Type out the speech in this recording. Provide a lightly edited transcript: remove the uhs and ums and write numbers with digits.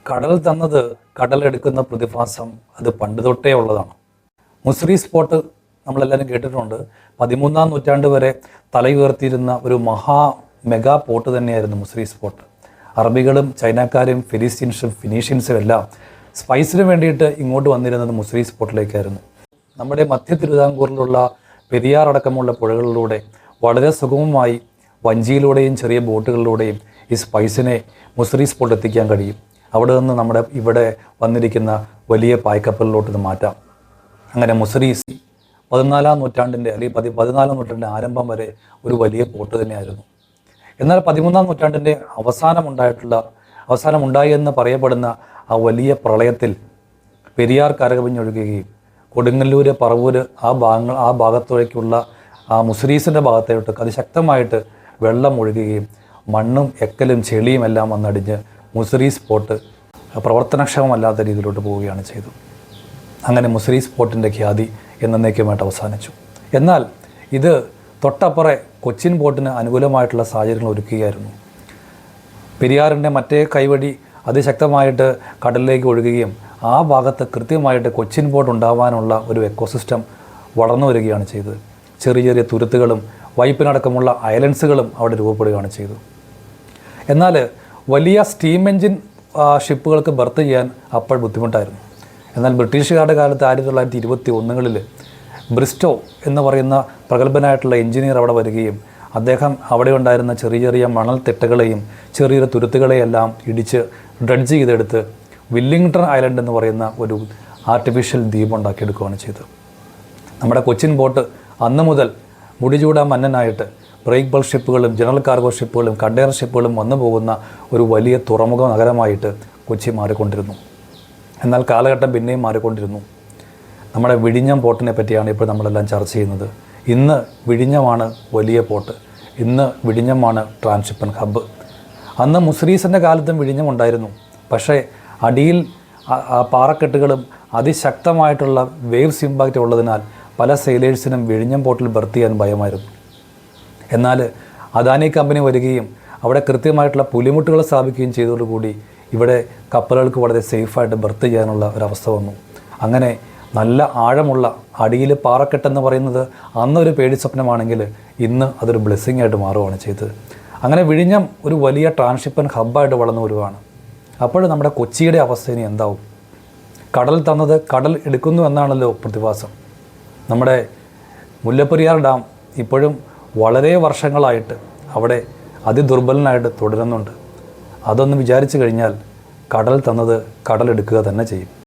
കടൽ തന്നത് കടലെടുക്കുന്ന പ്രതിഭാസം അത് പണ്ട് തൊട്ടേ ഉള്ളതാണ്. മുസിറി സ്പോട്ട് നമ്മളെല്ലാവരും കേട്ടിട്ടുണ്ട്. 13-ാം നൂറ്റാണ്ട് വരെ തലയുയർത്തിയിരുന്ന ഒരു മെഗാ പോർട്ട് തന്നെയായിരുന്നു മുസിറി സ്പോട്ട്. അറബികളും ചൈനക്കാരും ഫിനീഷ്യൻസും എല്ലാം സ്പൈസിന് വേണ്ടിയിട്ട് ഇങ്ങോട്ട് വന്നിരുന്നത് മുസിറി സ്പോട്ടിലേക്കായിരുന്നു. നമ്മുടെ മധ്യ തിരുവിതാംകൂറിലുള്ള പെരിയാർ അടക്കമുള്ള പുഴകളിലൂടെ വളരെ സുഗമമായി വഞ്ചിയിലൂടെയും ചെറിയ ബോട്ടുകളിലൂടെയും ഈ സ്പൈസിനെ മുസിറി സ്പോട്ട് എത്തിക്കാൻ കഴിയും. അവിടെ നിന്ന് നമ്മുടെ ഇവിടെ വന്നിരിക്കുന്ന വലിയ പായ്ക്കപ്പലിലോട്ട് ഇത് മാറ്റാം. അങ്ങനെ മുസിറി 14-ാം നൂറ്റാണ്ടിൻ്റെ അല്ലെങ്കിൽ 14-ാം നൂറ്റാണ്ടിൻ്റെ ആരംഭം വരെ ഒരു വലിയ പോർട്ട് തന്നെയായിരുന്നു. എന്നാൽ 13-ാം നൂറ്റാണ്ടിൻ്റെ അവസാനമുണ്ടായി എന്ന് പറയപ്പെടുന്ന ആ വലിയ പ്രളയത്തിൽ പെരിയാർ കരകവിഞ്ഞൊഴുകുകയും കൊടുങ്ങല്ലൂർ, പറവൂർ ആ ഭാഗത്തേക്കുള്ള ആ മുസിറീസിൻ്റെ ഭാഗത്തോട്ട് അതിശക്തമായിട്ട് വെള്ളം ഒഴുകുകയും മണ്ണും എക്കലും ചെളിയും എല്ലാം വന്നടിഞ്ഞ് മുസിറി സ്പോട്ട് പ്രവർത്തനക്ഷമമല്ലാത്ത രീതിയിലോട്ട് പോവുകയാണ് ചെയ്തത്. അങ്ങനെ മുസിറി സ്പോട്ടിൻ്റെ ഖ്യാതി എന്നേക്കുമായിട്ട് അവസാനിച്ചു. എന്നാൽ ഇത് തൊട്ടപ്പുറേ കൊച്ചിൻ പോർട്ടിന് അനുകൂലമായിട്ടുള്ള സാഹചര്യങ്ങൾ ഒരുക്കുകയായിരുന്നു. പെരിയാറിൻ്റെ മറ്റേ കൈവഴി അതിശക്തമായിട്ട് കടലിലേക്ക് ഒഴുകുകയും ആ ഭാഗത്ത് കൃത്യമായിട്ട് കൊച്ചിൻ പോർട്ട് ഉണ്ടാവാനുള്ള ഒരു എക്കോസിസ്റ്റം വളർന്നു വരികയാണ് ചെയ്തത്. ചെറിയ ചെറിയ തുരുത്തുകളും വൈപ്പിനടക്കമുള്ള ഐലൻഡ്സുകളും അവിടെ രൂപപ്പെടുകയാണ് ചെയ്തത്. എന്നാൽ വലിയ സ്റ്റീം എൻജിൻ ഷിപ്പുകൾക്ക് ബർത്ത് ചെയ്യാൻ അപ്പോൾ ബുദ്ധിമുട്ടായിരുന്നു. എന്നാൽ ബ്രിട്ടീഷുകാരുടെ കാലത്ത് 1921 ബ്രിസ്റ്റോ എന്ന് പറയുന്ന പ്രഗത്ഭനായിട്ടുള്ള എഞ്ചിനീയർ അവിടെ വരികയും അദ്ദേഹം അവിടെ ഉണ്ടായിരുന്ന ചെറിയ ചെറിയ മണൽ തിട്ടകളെയും ചെറിയ തുരുത്തുകളെയെല്ലാം ഇടിച്ച് ഡ്രഡ്ജ് ചെയ്തെടുത്ത് വില്ലിംഗ്ടൺ ഐലൻഡ് എന്ന് പറയുന്ന ഒരു ആർട്ടിഫിഷ്യൽ ദ്വീപ് ഉണ്ടാക്കിയെടുക്കുകയാണ് ചെയ്തത്. നമ്മുടെ കൊച്ചിൻ പോർട്ട് അന്ന് മുതൽ മുടിചൂടാൻ മന്നനായിട്ട് ബ്രേക്ക് ബൾക്ക് ഷിപ്പുകളും ജനറൽ കാർഗോ ഷിപ്പുകളും കണ്ടെയ്നർ ഷിപ്പുകളും വന്നു പോകുന്ന ഒരു വലിയ തുറമുഖ നഗരമായിട്ട് കൊച്ചി മാറിക്കൊണ്ടിരുന്നു. എന്നാൽ കാലഘട്ടം പിന്നെയും മാറിക്കൊണ്ടിരുന്നു. നമ്മുടെ വിഴിഞ്ഞം പോർട്ടിനെ പറ്റിയാണ് ഇപ്പോൾ നമ്മളെല്ലാം ചർച്ച ചെയ്യുന്നത്. ഇന്ന് വിഴിഞ്ഞമാണ് വലിയ പോർട്ട്, ഇന്ന് വിഴിഞ്ഞമാണ് ട്രാൻസ്ഷിപ്മെൻറ്റ് ഹബ്ബ്. അന്ന് മുസിറീസിൻ്റെ കാലത്തും വിഴിഞ്ഞം ഉണ്ടായിരുന്നു. പക്ഷേ അടിയിൽ പാറക്കെട്ടുകളും അതിശക്തമായിട്ടുള്ള വേവ്സ് ഇമ്പാക്റ്റ് ഉള്ളതിനാൽ പല സെയിലേഴ്സിനും വിഴിഞ്ഞം പോർട്ടിൽ ബർത്ത് ചെയ്യാൻ ഭയമായിരുന്നു. എന്നാൽ അദാനി കമ്പനി വരികയും അവിടെ കൃത്യമായിട്ടുള്ള പുലിമുട്ടുകൾ സ്ഥാപിക്കുകയും ചെയ്തതോടുകൂടി ഇവിടെ കപ്പലുകൾക്ക് വളരെ സേഫായിട്ട് ബർത്ത് ചെയ്യാനുള്ള ഒരവസ്ഥ വന്നു. അങ്ങനെ നല്ല ആഴമുള്ള അടിയിൽ പാറക്കെട്ടെന്ന് പറയുന്നത് അന്നൊരു പേടി സ്വപ്നമാണെങ്കിൽ ഇന്ന് അതൊരു ബ്ലെസ്സിങ് ആയിട്ട് മാറുകയാണ് ചെയ്തത്. അങ്ങനെ വിഴിഞ്ഞം ഒരു വലിയ ട്രാൻസ്ഷിപ്മെൻറ്റ് ഹബ്ബായിട്ട് വളർന്നു വരുവാണ്. അപ്പോൾ നമ്മുടെ കൊച്ചിയുടെ അവസ്ഥ ഇനി എന്താവും? കടൽ തന്നത് കടൽ എടുക്കുന്നു എന്നാണല്ലോ പ്രതിഭാസം. നമ്മുടെ മുല്ലപ്പെരിയാർ ഡാം ഇപ്പോഴും വളരെ വർഷങ്ങളായിട്ട് അവിടെ അതിദുർബലനായിട്ട് തുടരുന്നുണ്ട്. അതൊന്ന് വിചാരിച്ചു കഴിഞ്ഞാൽ കടൽ തന്നത് കടലെടുക്കുക തന്നെ ചെയ്യും.